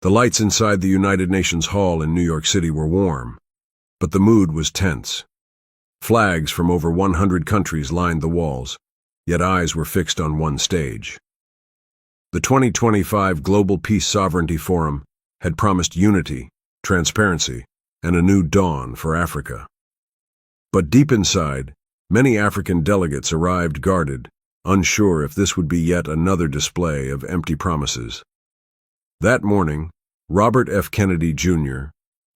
The lights inside the United Nations Hall in New York City were warm, but the mood was tense. Flags from over 100 countries lined the walls, yet eyes were fixed on one stage. The 2025 Global Peace Sovereignty Forum had promised unity, transparency, and a new dawn for Africa. But deep inside, many African delegates arrived guarded, unsure if this would be yet another display of empty promises. That morning, Robert F. Kennedy, Jr.,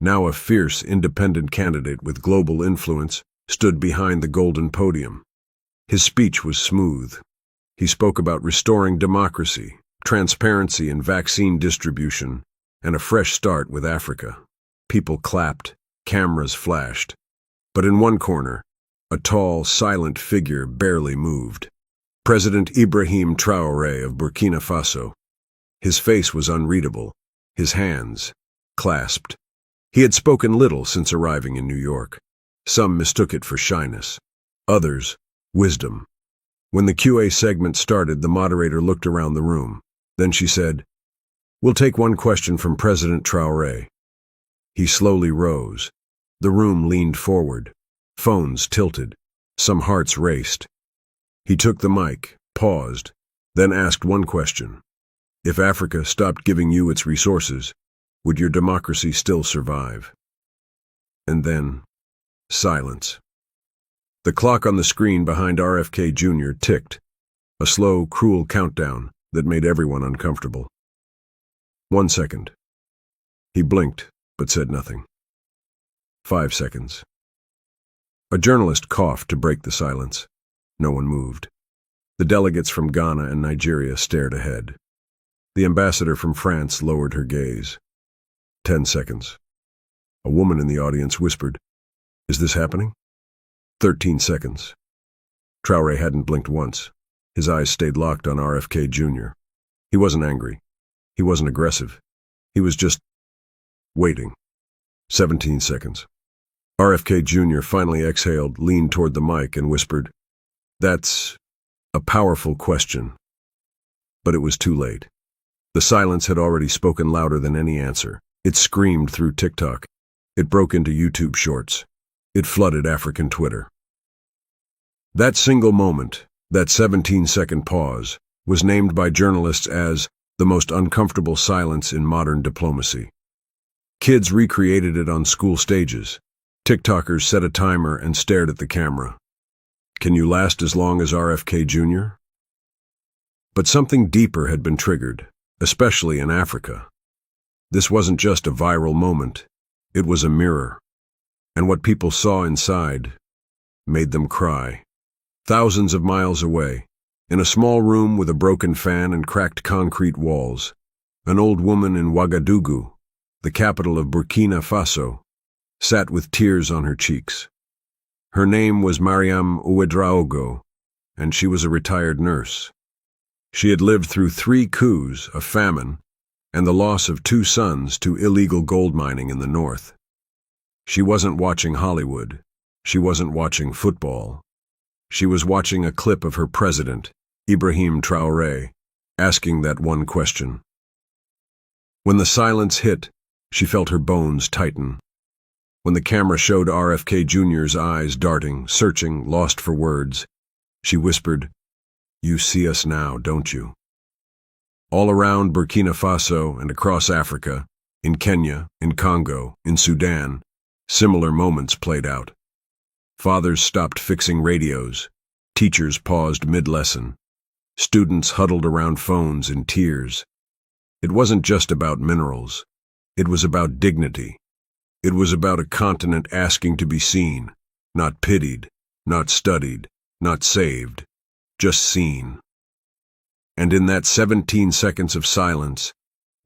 now a fierce independent candidate with global influence, stood behind the golden podium. His speech was smooth. He spoke about restoring democracy, transparency in vaccine distribution, and a fresh start with Africa. People clapped, cameras flashed. But in one corner, a tall, silent figure barely moved. President Ibrahim Traoré of Burkina Faso. His face was unreadable, his hands clasped. He had spoken little since arriving in New York. Some mistook it for shyness, others, wisdom. When the QA segment started, the moderator looked around the room. Then she said, "We'll take one question from President Traoré." He slowly rose. The room leaned forward. Phones tilted. Some hearts raced. He took the mic, paused, then asked one question. If Africa stopped giving you its resources, would your democracy still survive? And then, silence. The clock on the screen behind RFK Jr. ticked, a slow, cruel countdown that made everyone uncomfortable. 1 second. He blinked, but said nothing. 5 seconds. A journalist coughed to break the silence. No one moved. The delegates from Ghana and Nigeria stared ahead. The ambassador from France lowered her gaze. 10 seconds. A woman in the audience whispered, "Is this happening?" 13 seconds. Traoré hadn't blinked once. His eyes stayed locked on RFK Jr. He wasn't angry. He wasn't aggressive. He was just waiting. 17 seconds. RFK Jr. finally exhaled, leaned toward the mic, and whispered, "That's a powerful question." But it was too late. The silence had already spoken louder than any answer. It screamed through TikTok. It broke into YouTube Shorts. It flooded African Twitter. That single moment, that 17-second pause, was named by journalists as the most uncomfortable silence in modern diplomacy. Kids recreated it on school stages. TikTokers set a timer and stared at the camera. Can you last as long as RFK Jr.? But something deeper had been triggered, especially in Africa. This wasn't just a viral moment, it was a mirror. And what people saw inside made them cry. Thousands of miles away, in a small room with a broken fan and cracked concrete walls, an old woman in Ouagadougou, the capital of Burkina Faso, sat with tears on her cheeks. Her name was Mariam Ouedraogo, and she was a retired nurse. She had lived through 3 coups, a famine, and the loss of 2 sons to illegal gold mining in the north. She wasn't watching Hollywood. She wasn't watching football. She was watching a clip of her president, Ibrahim Traoré, asking that one question. When the silence hit, she felt her bones tighten. When the camera showed RFK Jr.'s eyes darting, searching, lost for words, she whispered, "You see us now, don't you?" All around Burkina Faso and across Africa, in Kenya, in Congo, in Sudan, similar moments played out. Fathers stopped fixing radios. Teachers paused mid-lesson. Students huddled around phones in tears. It wasn't just about minerals. It was about dignity. It was about a continent asking to be seen, not pitied, not studied, not saved, just seen. And in that 17 seconds of silence,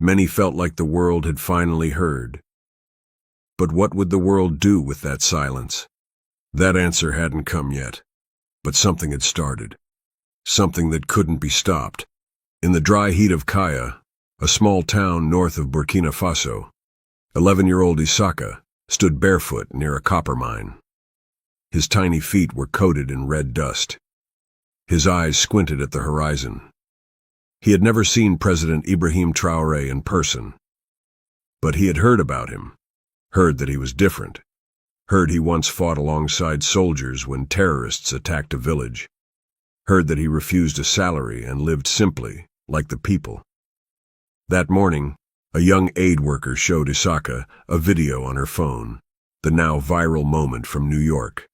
many felt like the world had finally heard. But what would the world do with that silence? That answer hadn't come yet, but something had started. Something that couldn't be stopped. In the dry heat of Kaya, a small town north of Burkina Faso, 11-year-old Isaka stood barefoot near a copper mine. His tiny feet were coated in red dust. His eyes squinted at the horizon. He had never seen President Ibrahim Traoré in person. But he had heard about him, heard that he was different, heard he once fought alongside soldiers when terrorists attacked a village, heard that he refused a salary and lived simply, like the people. That morning, a young aid worker showed Isaka a video on her phone, the now viral moment from New York.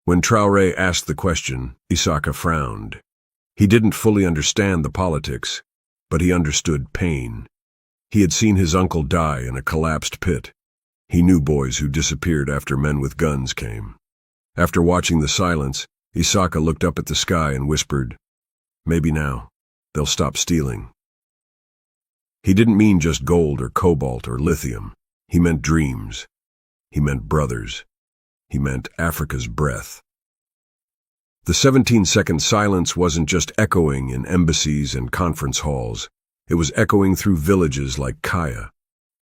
When Traoré asked the question, Isaka frowned. He didn't fully understand the politics, but he understood pain. He had seen his uncle die in a collapsed pit. He knew boys who disappeared after men with guns came. After watching the silence, Isaka looked up at the sky and whispered, "Maybe now, they'll stop stealing." He didn't mean just gold or cobalt or lithium. He meant dreams. He meant brothers. He meant Africa's breath. The 17-second silence wasn't just echoing in embassies and conference halls. It was echoing through villages like Kaya,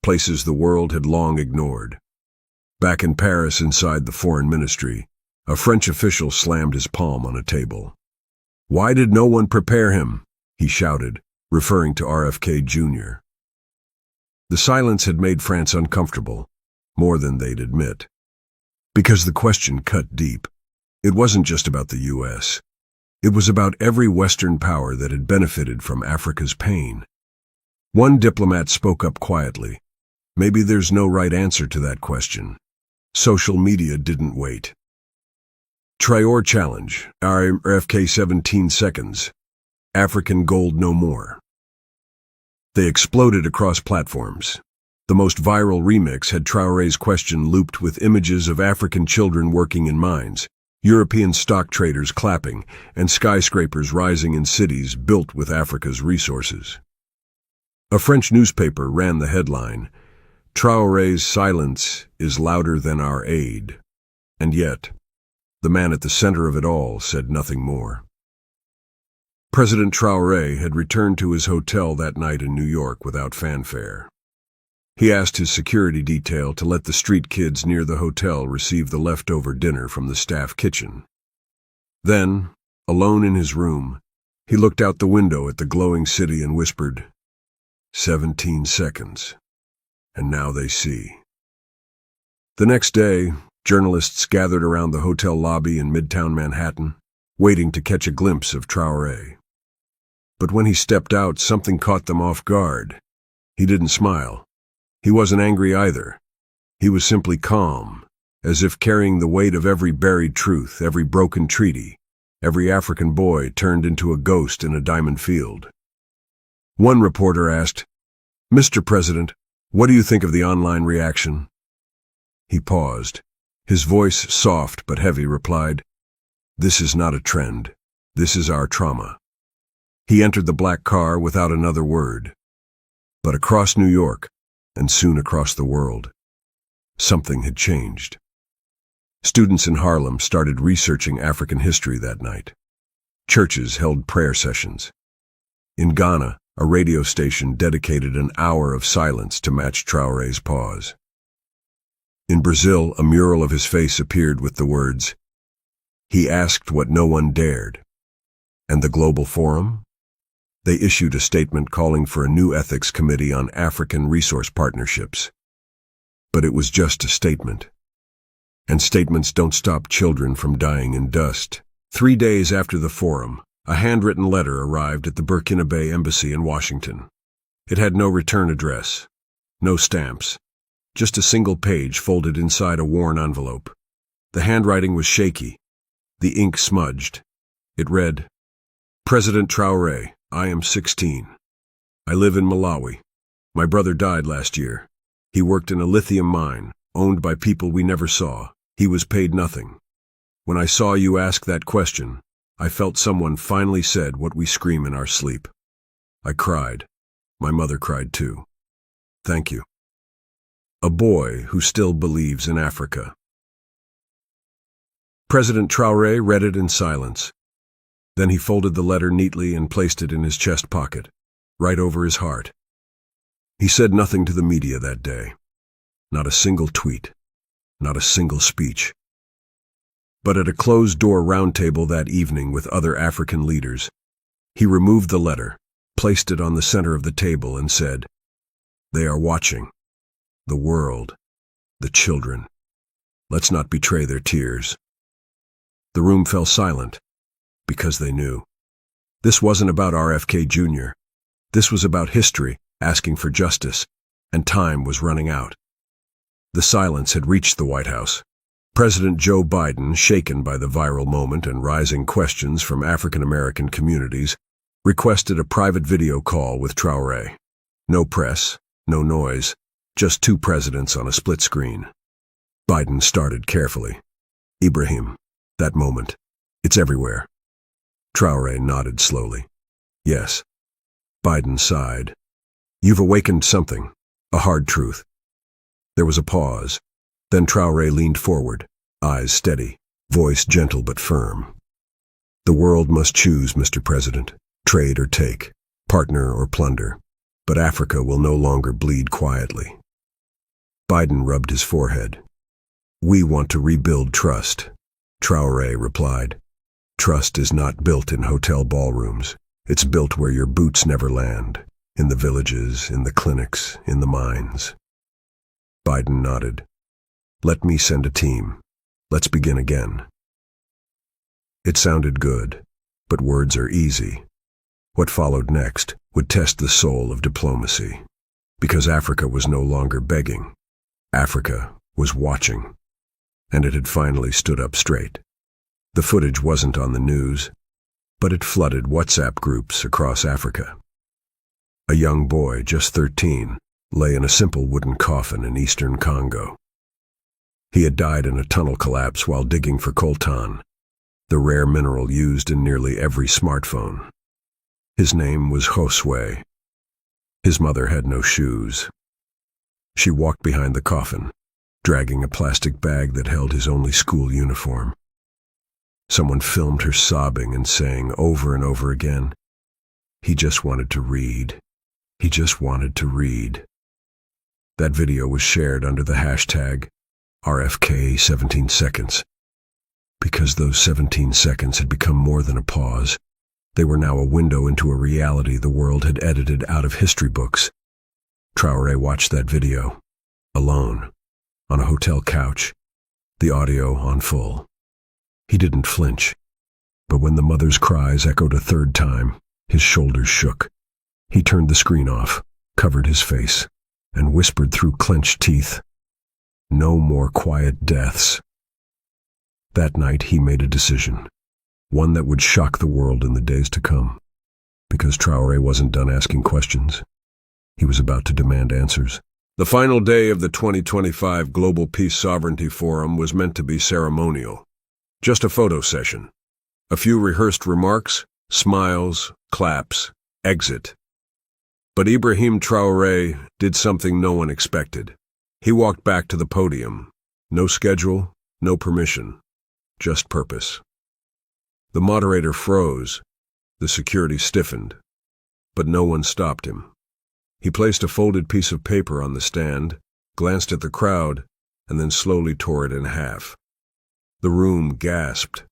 places the world had long ignored. Back in Paris inside the foreign ministry, a French official slammed his palm on a table. "Why did no one prepare him?" he shouted, referring to RFK Jr. The silence had made France uncomfortable, more than they'd admit. Because the question cut deep. It wasn't just about the U.S. It was about every Western power that had benefited from Africa's pain. One diplomat spoke up quietly. Maybe there's no right answer to that question. Social media didn't wait. Traoré challenge, RFK 17 seconds. African gold no more. They exploded across platforms. The most viral remix had Traoré's question looped with images of African children working in mines, European stock traders clapping, and skyscrapers rising in cities built with Africa's resources. A French newspaper ran the headline, "Traoré's silence is louder than our aid." And yet, the man at the center of it all said nothing more. President Traoré had returned to his hotel that night in New York without fanfare. He asked his security detail to let the street kids near the hotel receive the leftover dinner from the staff kitchen. Then, alone in his room, he looked out the window at the glowing city and whispered, 17 seconds. And now they see. The next day, journalists gathered around the hotel lobby in Midtown Manhattan, waiting to catch a glimpse of Traoré. But when he stepped out, something caught them off guard. He didn't smile. He wasn't angry either. He was simply calm, as if carrying the weight of every buried truth, every broken treaty, every African boy turned into a ghost in a diamond field. One reporter asked, "Mr. President, what do you think of the online reaction?" He paused. His voice, soft but heavy, replied, "This is not a trend. This is our trauma." He entered the black car without another word. But across New York, and soon across the world, something had changed. Students in Harlem started researching African history that night. Churches held prayer sessions. In Ghana, a radio station dedicated an hour of silence to match Traoré's pause. In Brazil, a mural of his face appeared with the words, "He asked what no one dared." And the Global Forum? They issued a statement calling for a new ethics committee on African resource partnerships. But it was just a statement. And statements don't stop children from dying in dust. 3 days after the forum, a handwritten letter arrived at the Burkinabe embassy in Washington. It had no return address, no stamps, just a single page folded inside a worn envelope. The handwriting was shaky, the ink smudged. It read, "President Traoré, I am 16. I live in Malawi. My brother died last year. He worked in a lithium mine, owned by people we never saw. He was paid nothing. When I saw you ask that question, I felt someone finally said what we scream in our sleep. I cried. My mother cried too. Thank you." A boy who still believes in Africa. President Traoré read it in silence. Then he folded the letter neatly and placed it in his chest pocket, right over his heart. He said nothing to the media that day. Not a single tweet. Not a single speech. But at a closed-door roundtable that evening with other African leaders, he removed the letter, placed it on the center of the table, and said, "They are watching. the world, the children. Let's not betray their tears. The room fell silent, because they knew. This wasn't about RFK Jr. This was about history asking for justice, and time was running out. The silence had reached the White House. President Joe Biden, shaken by the viral moment and rising questions from African-American communities, requested a private video call with Traoré. No press, no noise, just two presidents on a split screen. Biden started carefully. Ibrahim, that moment, it's everywhere. Traoré nodded slowly. Yes. Biden sighed. You've awakened something, a hard truth. There was a pause. Then Traoré leaned forward, eyes steady, voice gentle but firm. The world must choose, Mr. President, trade or take, partner or plunder, but Africa will no longer bleed quietly. Biden rubbed his forehead. We want to rebuild trust, Traoré replied. Trust is not built in hotel ballrooms. It's built where your boots never land, in the villages, in the clinics, in the mines. Biden nodded. Let me send a team. Let's begin again. It sounded good, but words are easy. What followed next would test the soul of diplomacy, because Africa was no longer begging. Africa was watching, and it had finally stood up straight. The footage wasn't on the news, but it flooded WhatsApp groups across Africa. A young boy, just 13, lay in a simple wooden coffin in eastern Congo. He had died in a tunnel collapse while digging for coltan, the rare mineral used in nearly every smartphone. His name was Josue. His mother had no shoes. She walked behind the coffin, dragging a plastic bag that held his only school uniform. Someone filmed her sobbing and saying over and over again, "He just wanted to read. He just wanted to read." That video was shared under the hashtag RFK 17 seconds. Because those 17 seconds had become more than a pause, they were now a window into a reality the world had edited out of history books. Traoré watched that video, alone, on a hotel couch, the audio on full. He didn't flinch, but when the mother's cries echoed a third time, his shoulders shook. He turned the screen off, covered his face, and whispered through clenched teeth, "No more quiet deaths." That night he made a decision, one that would shock the world in the days to come. Because Traoré wasn't done asking questions. He was about to demand answers. The final day of the 2025 Global Peace Sovereignty Forum was meant to be ceremonial. Just a photo session. A few rehearsed remarks, smiles, claps, exit. But Ibrahim Traoré did something no one expected. He walked back to the podium. No schedule, no permission, just purpose. The moderator froze. The security stiffened. But no one stopped him. He placed a folded piece of paper on the stand, glanced at the crowd, and then slowly tore it in half. The room gasped.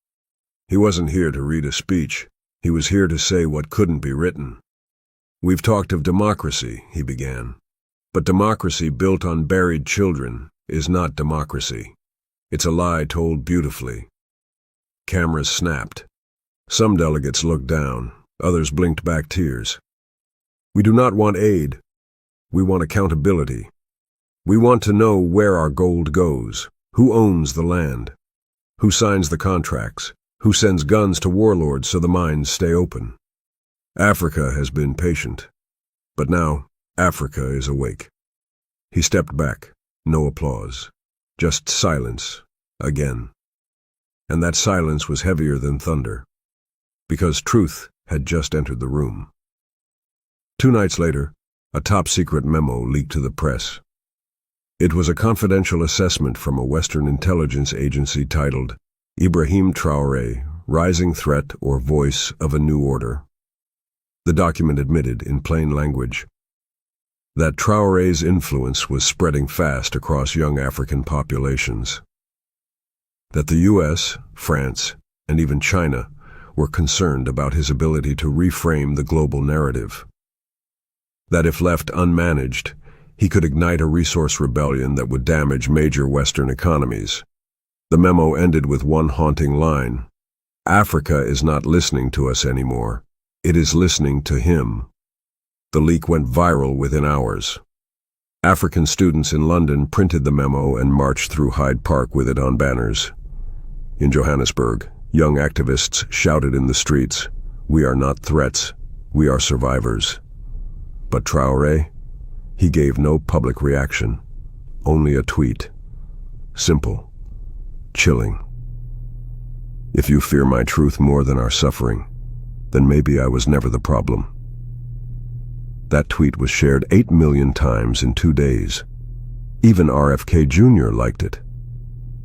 He wasn't here to read a speech. He was here to say what couldn't be written. "We've talked of democracy," he began. "But democracy built on buried children is not democracy. It's a lie told beautifully." Cameras snapped. Some delegates looked down. Others blinked back tears. "We do not want aid. We want accountability. We want to know where our gold goes, who owns the land, who signs the contracts, who sends guns to warlords so the mines stay open. Africa has been patient, but now Africa is awake." He stepped back. No applause. Just silence, again. And that silence was heavier than thunder, because truth had just entered the room. 2 nights later, a top-secret memo leaked to the press. It was a confidential assessment from a Western intelligence agency titled Ibrahim Traoré, Rising Threat or Voice of a New Order. The document admitted, in plain language, that Traoré's influence was spreading fast across young African populations. That the US, France, and even China were concerned about his ability to reframe the global narrative. That if left unmanaged, He could ignite a resource rebellion that would damage major Western economies. The memo ended with one haunting line: "Africa is not listening to us anymore. It is listening to him." The leak went viral within hours. African students in London printed the memo and marched through Hyde Park with it on banners. In Johannesburg, young activists shouted in the streets, "We are not threats, we are survivors." But Traoré? He gave no public reaction, only a tweet. Simple, chilling. "If you fear my truth more than our suffering, then maybe I was never the problem." That tweet was shared 8 million times in 2 days. Even RFK Jr. liked it.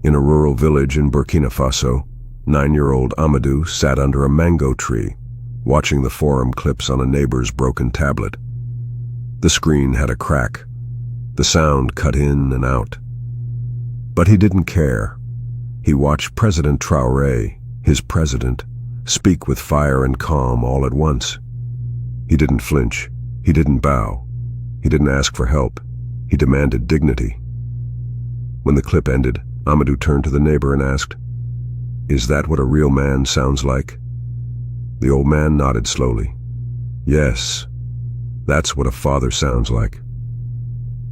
In a rural village in Burkina Faso, 9-year-old Amadou sat under a mango tree, watching the forum clips on a neighbor's broken tablet. The screen had a crack. The sound cut in and out. But he didn't care. He watched President Traoré, his president, speak with fire and calm all at once. He didn't flinch. He didn't bow. He didn't ask for help. He demanded dignity. When the clip ended, Amadou turned to the neighbor and asked, "Is that what a real man sounds like?" The old man nodded slowly. "Yes, that's what a father sounds like."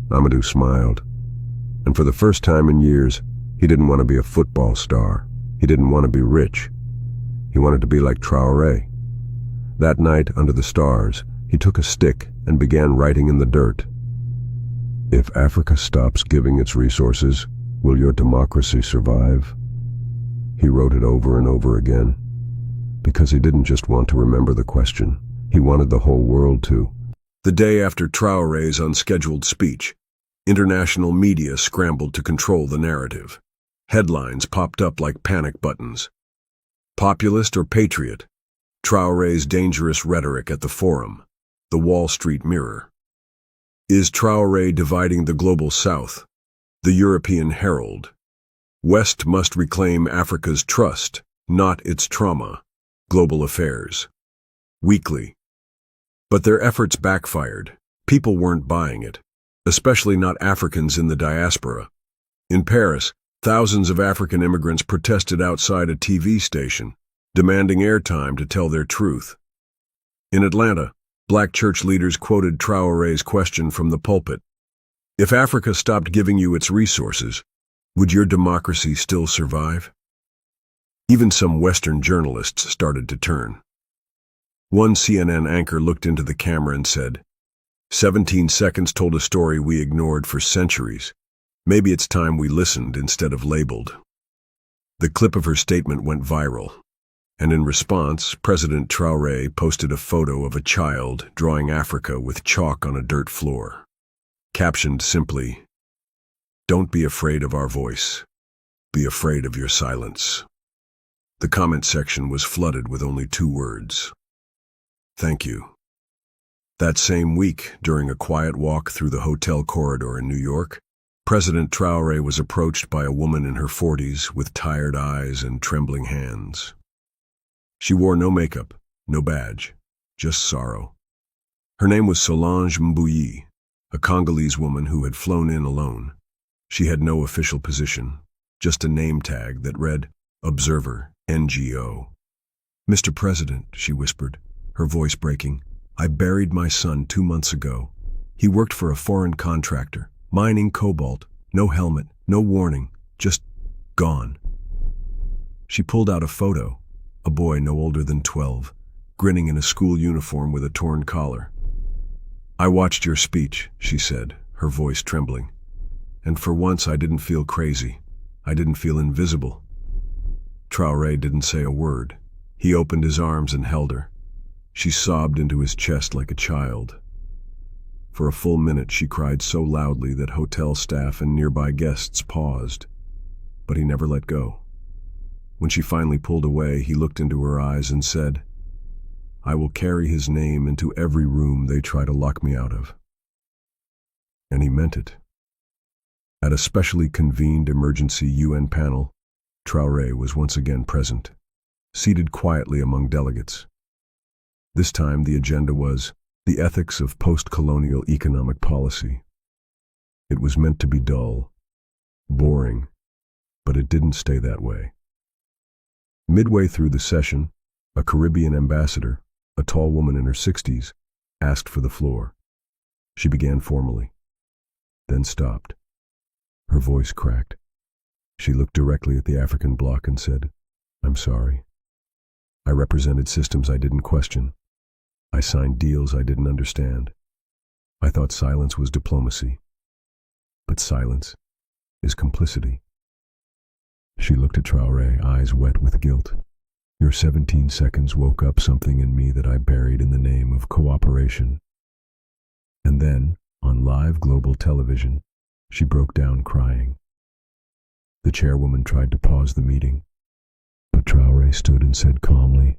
Amadou smiled. And for the first time in years, he didn't want to be a football star. He didn't want to be rich. He wanted to be like Traoré. That night, under the stars, he took a stick and began writing in the dirt. "If Africa stops giving its resources, will your democracy survive?" He wrote it over and over again, because he didn't just want to remember the question. He wanted the whole world to. The day after Traoré's unscheduled speech, international media scrambled to control the narrative. Headlines popped up like panic buttons. "Populist or patriot? Traoré's dangerous rhetoric at the forum." The Wall Street Mirror. "Is Traoré dividing the global South?" The European Herald. "West must reclaim Africa's trust, not its trauma." Global Affairs. Weekly. But their efforts backfired. People weren't buying it, especially not Africans in the diaspora. In Paris, thousands of African immigrants protested outside a TV station, demanding airtime to tell their truth. In Atlanta, Black church leaders quoted Traoré's question from the pulpit: "If Africa stopped giving you its resources, would your democracy still survive?" Even some Western journalists started to turn. One CNN anchor looked into the camera and said, 17 seconds told a story we ignored for centuries. Maybe it's time we listened instead of labeled." The clip of her statement went viral. And in response, President Traoré posted a photo of a child drawing Africa with chalk on a dirt floor. Captioned simply, "Don't be afraid of our voice. Be afraid of your silence." The comment section was flooded with only 2 words: "Thank you." That same week, during a quiet walk through the hotel corridor in New York, President Traoré was approached by a woman in her 40s with tired eyes and trembling hands. She wore no makeup, no badge, just sorrow. Her name was Solange Mbuyi, a Congolese woman who had flown in alone. She had no official position, just a name tag that read, "Observer, NGO." "Mr. President," she whispered, her voice breaking, "I buried my son 2 months ago. He worked for a foreign contractor, mining cobalt, no helmet, no warning, just gone." She pulled out a photo. A boy no older than 12, grinning in a school uniform with a torn collar. "I watched your speech," she said, her voice trembling. "And for once I didn't feel crazy. I didn't feel invisible." Traoré didn't say a word. He opened his arms and held her. She sobbed into his chest like a child. For a full minute she cried so loudly that hotel staff and nearby guests paused. But he never let go. When she finally pulled away, he looked into her eyes and said, "I will carry his name into every room they try to lock me out of." And he meant it. At a specially convened emergency UN panel, Traoré was once again present, seated quietly among delegates. This time the agenda was the ethics of post-colonial economic policy. It was meant to be dull, boring, but it didn't stay that way. Midway through the session, a Caribbean ambassador, a tall woman in her 60s, asked for the floor. She began formally, then stopped. Her voice cracked. She looked directly at the African bloc and said, "I'm sorry. I represented systems I didn't question. I signed deals I didn't understand. I thought silence was diplomacy. But silence is complicity." She looked at Traoré, eyes wet with guilt. "Your 17 seconds woke up something in me that I buried in the name of cooperation." And then, on live global television, she broke down crying. The chairwoman tried to pause the meeting, but Traoré stood and said calmly,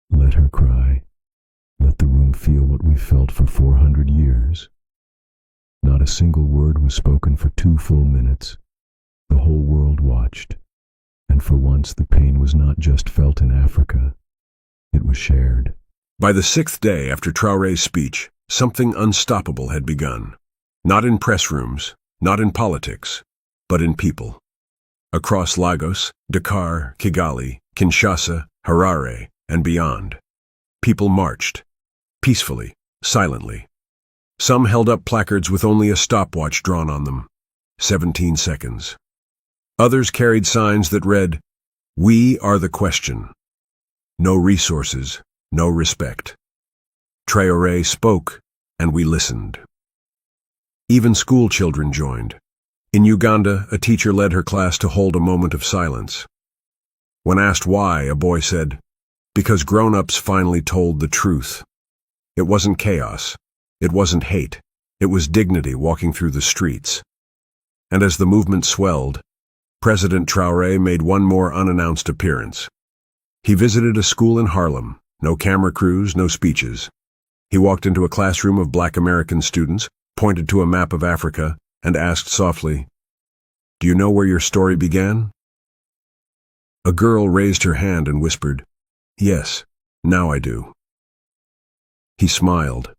"Let her cry. Let the room feel what we felt for 400 years." Not a single word was spoken for 2 full minutes. The whole world watched, and for once the pain was not just felt in Africa, it was shared. By the 6th day after Traoré's speech, something unstoppable had begun. Not in press rooms, not in politics, but in people. Across Lagos, Dakar, Kigali, Kinshasa, Harare, and beyond, people marched, peacefully, silently. Some held up placards with only a stopwatch drawn on them, 17 seconds. Others carried signs that read, "We are the question." No resources, no respect. Traoré spoke, and we listened. Even school children joined. In Uganda, a teacher led her class to hold a moment of silence. When asked why, a boy said, "Because grown-ups finally told the truth." It wasn't chaos. It wasn't hate. It was dignity walking through the streets. And as the movement swelled, President Traoré made one more unannounced appearance. He visited a school in Harlem. No camera crews, no speeches. He walked into a classroom of Black American students, pointed to a map of Africa, and asked softly, "Do you know where your story began?" A girl raised her hand and whispered, "Yes, now I do." He smiled.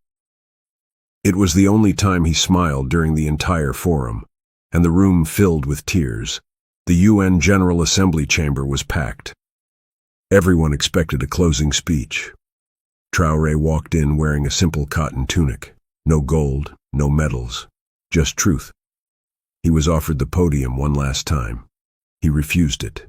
It was the only time he smiled during the entire forum, and the room filled with tears. The UN General Assembly chamber was packed. Everyone expected a closing speech. Traoré walked in wearing a simple cotton tunic. No gold, no medals, just truth. He was offered the podium one last time. He refused it.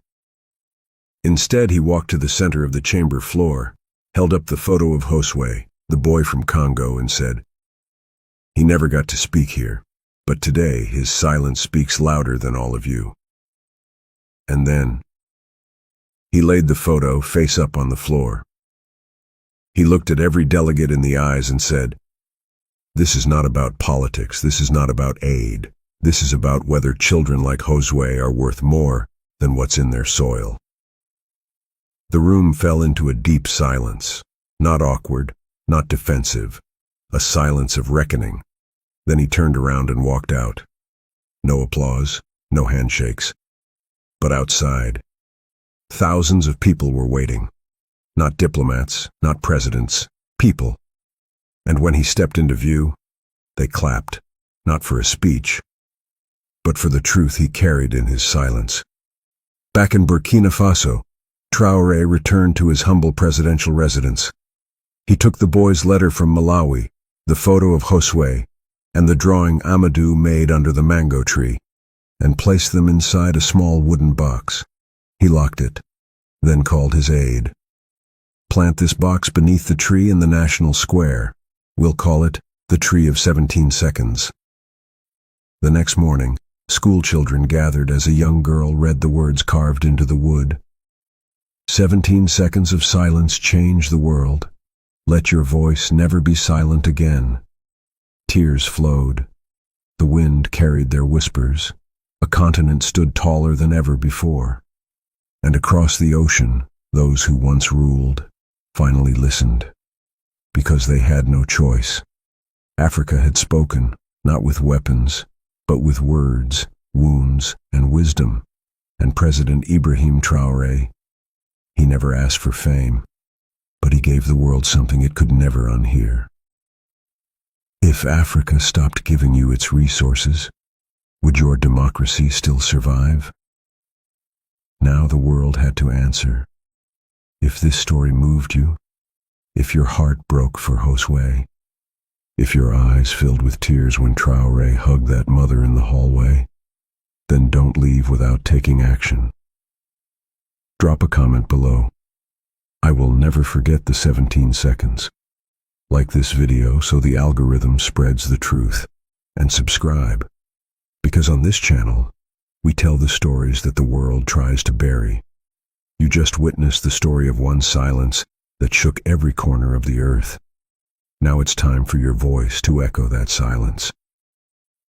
Instead, he walked to the center of the chamber floor, held up the photo of Josue, the boy from Congo, and said, "He never got to speak here, but today his silence speaks louder than all of you." And then, he laid the photo face up on the floor. He looked at every delegate in the eyes and said, "This is not about politics. This is not about aid. This is about whether children like Josue are worth more than what's in their soil." The room fell into a deep silence, not awkward, not defensive, a silence of reckoning. Then he turned around and walked out. No applause, no handshakes. But outside, thousands of people were waiting. Not diplomats, not presidents, people. And when he stepped into view, they clapped, not for a speech, but for the truth he carried in his silence. Back in Burkina Faso, Traoré returned to his humble presidential residence. He took the boy's letter from Malawi, the photo of Josue, and the drawing Amadou made under the mango tree, and placed them inside a small wooden box. He locked it, then called his aide. "Plant this box beneath the tree in the national square. We'll call it the Tree of 17 Seconds." The next morning, school children gathered as a young girl read the words carved into the wood. 17 seconds of silence change the world. Let your voice never be silent again. Tears flowed. The wind carried their whispers. A continent stood taller than ever before. And across the ocean, those who once ruled finally listened, because they had no choice. Africa had spoken, not with weapons, but with words, wounds, and wisdom. And President Ibrahim Traoré, he never asked for fame, but he gave the world something it could never unhear. If Africa stopped giving you its resources, would your democracy still survive? Now the world had to answer. If this story moved you, if your heart broke for Josue, if your eyes filled with tears when Traoré hugged that mother in the hallway, then don't leave without taking action. Drop a comment below. I will never forget the 17 seconds. Like this video so the algorithm spreads the truth. And subscribe. Because on this channel, we tell the stories that the world tries to bury. You just witnessed the story of one silence that shook every corner of the earth. Now it's time for your voice to echo that silence.